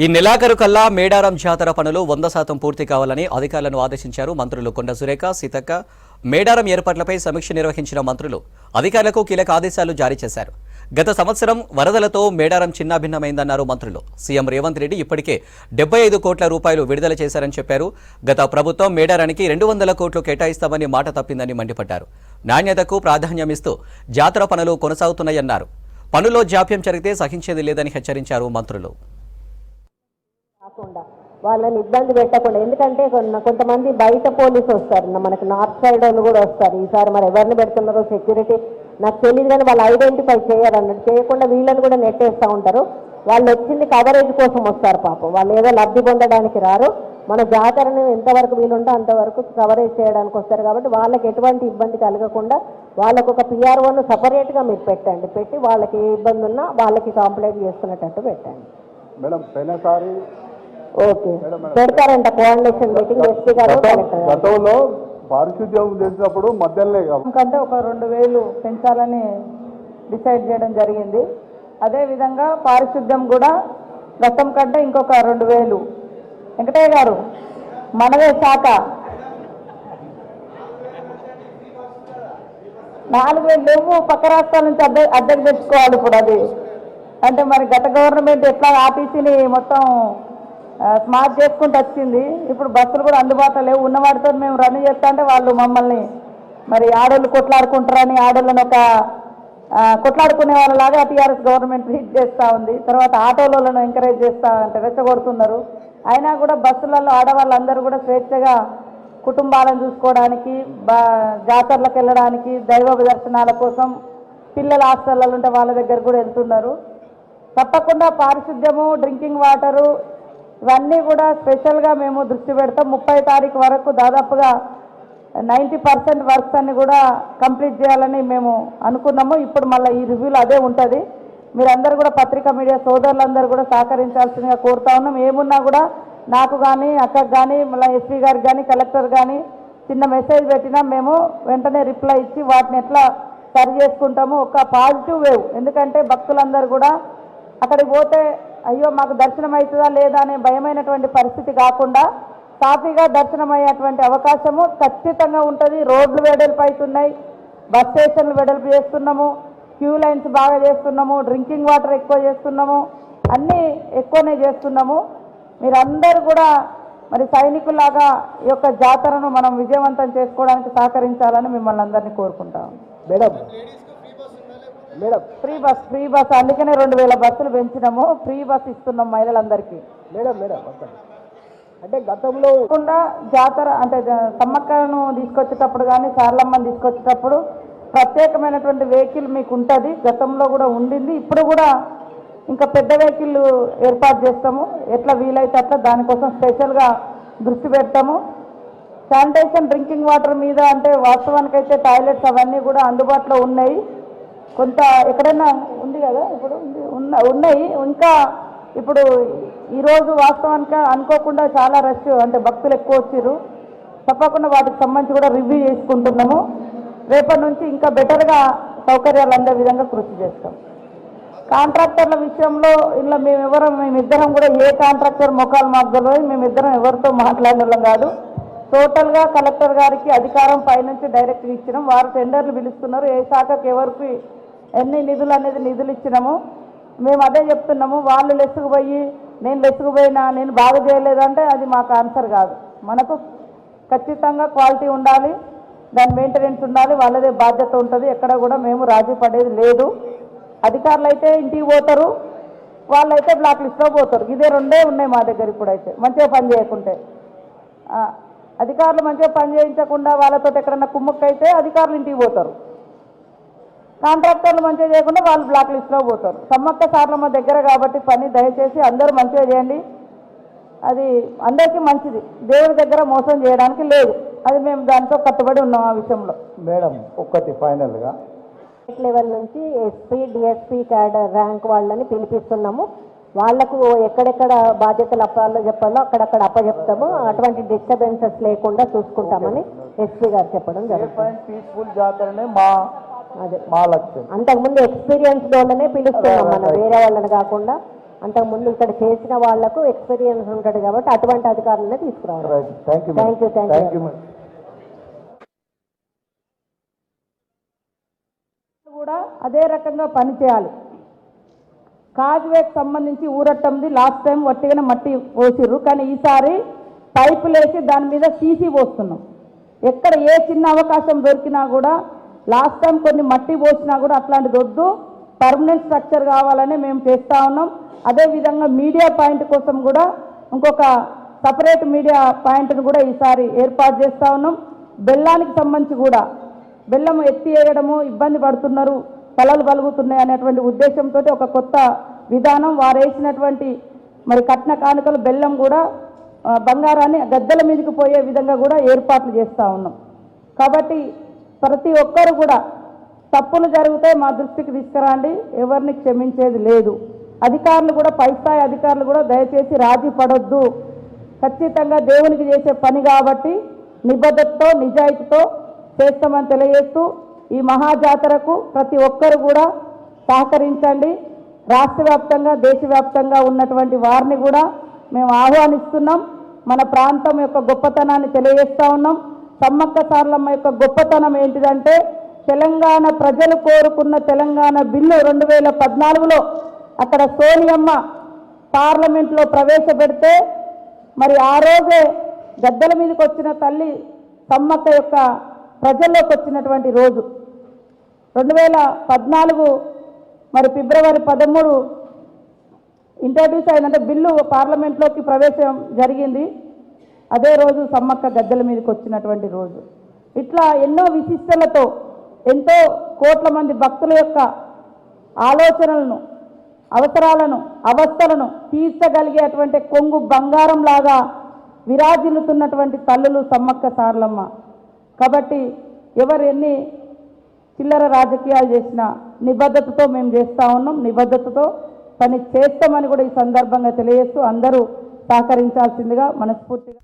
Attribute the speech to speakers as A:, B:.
A: ఈ నెలాఖరు కల్లా మేడారం జాతర పనులు 100% పూర్తి కావాలని అధికారులను ఆదేశించారు మంత్రులు కొండ సురేఖ, సీతక్క. మేడారం ఏర్పాట్లపై సమీక్ష నిర్వహించిన మంత్రులు అధికారులకు కీలక ఆదేశాలు జారీ చేశారు. గత సంవత్సరం వరదలతో మేడారం చిన్నాభిన్నమైందన్నారు మంత్రులు. సీఎం రేవంత్ రెడ్డి ఇప్పటికే 75 కోట్ల రూపాయలు విడుదల చేశారని చెప్పారు. గత ప్రభుత్వం మేడారానికి 200 కోట్లు కేటాయిస్తామని మాట తప్పిందని మండిపడ్డారు. నాణ్యతకు ప్రాధాన్యమిస్తూ జాతర పనులు కొనసాగుతున్నాయన్నారు. పనుల్లో జాప్యం జరిగితే సహించేది లేదని హెచ్చరించారు మంత్రులు.
B: వాళ్ళని ఇబ్బంది పెట్టకుండా, ఎందుకంటే కొంతమంది బయట పోలీసు వస్తారు, మనకు నార్త్ సైడ్ వాళ్ళు కూడా వస్తారు. ఈసారి మరి ఎవరిని పెడుతున్నారో సెక్యూరిటీ నాకు తెలియదు, కానీ వాళ్ళు ఐడెంటిఫై చేయరన్నట్టు చేయకుండా వీళ్ళని కూడా నెట్టేస్తూ ఉంటారు. వాళ్ళు వచ్చింది కవరేజ్ కోసం వస్తారు. పాపం వాళ్ళు ఏదో లబ్ధి పొందడానికి రారు. మన జాతరను ఎంతవరకు వీలుంటే అంతవరకు కవరేజ్ చేయడానికి వస్తారు. కాబట్టి వాళ్ళకి ఎటువంటి ఇబ్బంది కలగకుండా వాళ్ళకు ఒక పిఆర్ఓను సపరేట్గా మీరు పెట్టండి. పెట్టి వాళ్ళకి ఏ ఇబ్బంది ఉన్నా వాళ్ళకి కంప్లైంట్ చేసుకునేటట్టు పెట్టండి.
C: మేడం పోయినసారి
B: ఓకే పెడతారంట కోఆర్డినేషన్ మీటింగ్ ఎస్పీ గారు.
C: గతంలో పారిశుద్ధ్యం చేసినప్పుడు మధ్యలోనే
D: కంటే ఒక 2000 పెంచాలని డిసైడ్ చేయడం జరిగింది. అదేవిధంగా పారిశుద్ధ్యం కూడా గతం కంటే ఇంకొక 2000. వెంకటయ్య గారు మనదే శాఖ 4000 లేవు, పక్క రాష్ట్రాల నుంచి అద్దెకు తెచ్చుకోవాలి. ఇప్పుడు అది అంటే మరి గత గవర్నమెంట్ ఎట్లా ఆర్టీసీని మొత్తం స్మార్ట్ చేసుకుంటూ వచ్చింది. ఇప్పుడు బస్సులు కూడా అందుబాటులో లేవు. ఉన్నవాడితో మేము రన్ చేస్తా అంటే వాళ్ళు మమ్మల్ని మరి ఆడోళ్ళు కొట్లాడుకుంటారని ఆడోళ్ళని ఒక కొట్లాడుకునే వాళ్ళలాగా టీఆర్ఎస్ గవర్నమెంట్ ట్రీట్ చేస్తూ ఉంది. తర్వాత ఆటోలను ఎంకరేజ్ చేస్తూ అంటే రెచ్చగొడుతున్నారు. అయినా కూడా బస్సులలో ఆడవాళ్ళందరూ కూడా స్వేచ్ఛగా కుటుంబాలను చూసుకోవడానికి, జాతరలకు వెళ్ళడానికి, దైవ దర్శనాల కోసం పిల్లల హాస్టల్లో ఉంటే వాళ్ళ దగ్గర కూడా వెళ్తున్నారు. తప్పకుండా పారిశుద్ధ్యము, డ్రింకింగ్ వాటరు ఇవన్నీ కూడా స్పెషల్గా మేము దృష్టి పెడతాం. 30 తారీఖు వరకు దాదాపుగా 90% వర్క్స్ అన్ని కూడా కంప్లీట్ చేయాలని మేము అనుకున్నాము. ఇప్పుడు మళ్ళీ ఈ రివ్యూలో అదే ఉంటుంది. మీరందరూ కూడా పత్రికా మీడియా సోదరులందరూ కూడా సహకరించాల్సిందిగా కోరుతా ఉన్నాం. ఏమున్నా కూడా నాకు కానీ, అక్కకు కానీ, మళ్ళీ ఎస్పీ గారికి కానీ, కలెక్టర్ కానీ చిన్న మెసేజ్ పెట్టినా మేము వెంటనే రిప్లై ఇచ్చి వాటిని ఎట్లా సరి చేసుకుంటాము. ఒక పాజిటివ్ వేవ్, ఎందుకంటే భక్తులందరూ కూడా అక్కడికి పోతే అయ్యో మాకు దర్శనం అవుతుందా లేదా అనే భయమైనటువంటి పరిస్థితి కాకుండా సాఫీగా దర్శనం అయ్యేటువంటి అవకాశము ఖచ్చితంగా ఉంటుంది. రోడ్లు వెడల్పు అవుతున్నాయి, బస్ స్టేషన్లు వెడల్పు చేస్తున్నాము, క్యూ లైన్స్ బాగా చేస్తున్నాము, డ్రింకింగ్ వాటర్ ఎక్కువ చేస్తున్నాము, అన్నీ ఎక్కువనే చేస్తున్నాము. మీరందరూ కూడా మరి సైనికులాగా ఈ యొక్క జాతరను మనం విజయవంతం చేసుకోవడానికి సహకరించాలని మిమ్మల్ని అందరినీ కోరుకుంటాము.
B: మేడం
D: ఫ్రీ బస్ అందుకనే 2000 బస్సులు పెంచినాము. ఫ్రీ బస్ ఇస్తున్నాం మహిళలందరికీ.
B: మేడం అంటే గతంలో
D: జాతర అంటే సమ్మక్కను తీసుకొచ్చేటప్పుడు కానీ, సారలమ్మని తీసుకొచ్చేటప్పుడు ప్రత్యేకమైనటువంటి వెహికల్ మీకు ఉంటుంది. గతంలో కూడా ఉండింది, ఇప్పుడు కూడా ఇంకా పెద్ద వెహికల్ ఏర్పాటు చేస్తాము. ఎట్లా వీలైతే అట్లా దానికోసం స్పెషల్గా దృష్టి పెడతాము. శానిటేషన్, డ్రింకింగ్ వాటర్ మీద అంటే వాస్తవానికైతే టాయిలెట్స్ అవన్నీ కూడా అందుబాటులో ఉన్నాయి. కొంత ఎక్కడైనా ఉంది కదా, ఇప్పుడు ఉన్నాయి. ఇంకా ఇప్పుడు ఈరోజు వాస్తవానికి అనుకోకుండా చాలా రష్ అంటే భక్తులు ఎక్కువ వచ్చారు. తప్పకుండా వాటికి సంబంధించి కూడా రివ్యూ చేసుకుంటున్నాము. రేపటి నుంచి ఇంకా బెటర్గా సౌకర్యాలు అందే విధంగా కృషి చేస్తాం. కాంట్రాక్టర్ల విషయంలో ఇలా మేమిద్దరం కూడా ఏ కాంట్రాక్టర్ ముఖాలు మాకు మేమిద్దరం ఎవరితో మాట్లాడిన వాళ్ళం కాదు. టోటల్గా కలెక్టర్ గారికి అధికారం పైనుంచి డైరెక్ట్గా ఇచ్చినాం. వారు టెండర్లు పిలుస్తున్నారు. ఏ శాఖకి ఎవరికి ఎన్ని నిధులు అనేది నిధులు ఇచ్చినాము. మేము అదే చెప్తున్నాము. వాళ్ళు లెస్సుకుపోయి నేను లెస్సుకుపోయినా నేను బాగా చేయలేదంటే అది మాకు ఆన్సర్ కాదు. మనకు ఖచ్చితంగా క్వాలిటీ ఉండాలి, దాని మెయింటెనెన్స్ ఉండాలి, వాళ్ళదే బాధ్యత ఉంటుంది. ఎక్కడ కూడా మేము రాజీ పడేది లేదు. అధికారులు అయితే ఇంటికి పోతారు, వాళ్ళైతే బ్లాక్ లిస్ట్లో పోతారు. ఇదే రెండే ఉన్నాయి మా దగ్గర. ఇప్పుడైతే మంచిగా పని చేయకుంటే అధికారులు మంచిగా పని చేయించకుండా వాళ్ళతో ఎక్కడన్నా కుమ్ముక్కైతే అధికారులు ఇంటికి పోతారు. కాంట్రాక్టర్లు మంచిగా చేయకుండా వాళ్ళు బ్లాక్ లిస్ట్లో పోతారు. సమ్మక్క సారలమ్మ దగ్గర కాబట్టి పని దయచేసి అందరూ మంచిగా చేయండి. అది అందరికీ మంచిది. దేవుడి దగ్గర మోసం చేయడానికి లేదు. అది మేము దానితో కట్టుబడి ఉన్నాం. ఆ విషయంలో
C: మేడం ఒక్కటి ఫైనల్గా
B: లెవెల్ నుంచి ఎస్పీ, డిఎస్పీ క్యాడర్ ర్యాంక్ వాళ్ళని పిలిపిస్తున్నాము. వాళ్లకు ఎక్కడెక్కడ బాధ్యతలు చెప్పాలో అక్కడక్కడ అప్పచెప్తాము. అటువంటి డిస్టర్బెన్సెస్ లేకుండా చూసుకుంటామని ఎస్పీ గారు చెప్పడం జరుగుతుంది.
C: పీస్ఫుల్ జాతరనే మా లక్ష్యం.
B: అంతకుముందు ఎక్స్పీరియన్స్ వాళ్ళనే పిలుస్తున్నాం మనం, వేరే వాళ్ళని కాకుండా అంతకుముందు ఇక్కడ చేసిన వాళ్లకు ఎక్స్పీరియన్స్ ఉంటుంది కాబట్టి అటువంటి అధికారులనే తీసుకురావాలి.
C: Right, thank you
B: thank you
C: thank you
D: కూడా అదే రకంగా పనిచేయాలి. కాజ్వేకి సంబంధించి ఊరట్టంది లాస్ట్ టైం వట్టిగానే మట్టి పోసిర్రు, కానీ ఈసారి పైపులు వేసి దాని మీద సీసీ పోస్తున్నాం. ఎక్కడ ఏ చిన్న అవకాశం దొరికినా కూడా లాస్ట్ టైం కొన్ని మట్టి పోసినా కూడా అట్లాంటిది వద్దు, పర్మనెంట్ స్ట్రక్చర్ కావాలని మేము చేస్తూ ఉన్నాం. అదేవిధంగా మీడియా పాయింట్ కోసం కూడా ఇంకొక సపరేట్ మీడియా పాయింట్ను కూడా ఈసారి ఏర్పాటు చేస్తూ ఉన్నాం. బెల్లానికి సంబంధించి కూడా బెల్లం ఎత్తి వేయడము ఇబ్బంది పడుతున్నారు, కలలు కలుగుతున్నాయి అనేటువంటి ఉద్దేశంతో ఒక కొత్త విధానం వారు వేసినటువంటి మరి కట్న కానుకలు బెల్లం కూడా బంగారాన్ని గద్దెల మీదకి పోయే విధంగా కూడా ఏర్పాట్లు చేస్తూ ఉన్నాం. కాబట్టి ప్రతి ఒక్కరు కూడా తప్పులు జరిగితే మా దృష్టికి తీసుకురండి, ఎవరిని క్షమించేది లేదు. అధికారులు కూడా పై స్థాయి అధికారులు కూడా దయచేసి రాజీ పడొద్దు. ఖచ్చితంగా దేవునికి చేసే పని కాబట్టి నిబద్ధతతో నిజాయితీతో చేస్తామని తెలియజేస్తూ ఈ మహాజాతరకు ప్రతి ఒక్కరు కూడా సహకరించండి. రాష్ట్ర వ్యాప్తంగా దేశవ్యాప్తంగా ఉన్నటువంటి వారిని కూడా మేము ఆహ్వానిస్తున్నాం. మన ప్రాంతం యొక్క గొప్పతనాన్ని తెలియజేస్తూ ఉన్నాం. సమ్మక్క సారలమ్మ యొక్క గొప్పతనం ఏంటిదంటే తెలంగాణ ప్రజలు కోరుకున్న తెలంగాణ బిల్లు 2014లో అక్కడ సోనియమ్మ పార్లమెంట్లో ప్రవేశపెడితే మరి ఆ రోజే గద్దెల మీదకి వచ్చిన తల్లి సమ్మక్క యొక్క ప్రజల్లోకి వచ్చినటువంటి రోజు 2014 మరి ఫిబ్రవరి 13 ఇంట్రడ్యూస్ అయిందంటే బిల్లు పార్లమెంట్లోకి ప్రవేశం జరిగింది. అదే రోజు సమ్మక్క గద్దెల మీదకి వచ్చినటువంటి రోజు. ఇట్లా ఎన్నో విశిష్టలతో ఎంతో కోట్ల మంది భక్తుల యొక్క ఆలోచనలను, అవసరాలను, అవస్థలను తీర్చగలిగేటువంటి కొంగు బంగారం లాగా విరాజిల్లుతున్నటువంటి తల్లులు సమ్మక్క సారలమ్మ. కాబట్టి ఎవరు ఎన్ని చిల్లర రాజకీయాలు చేసినా నిబద్ధతతో మేము చేస్తూ ఉన్నాం. నిబద్ధతతో పని చేస్తామని కూడా ఈ సందర్భంగా తెలియజేస్తూ అందరూ సహకరించాల్సిందిగా మనస్ఫూర్తిగా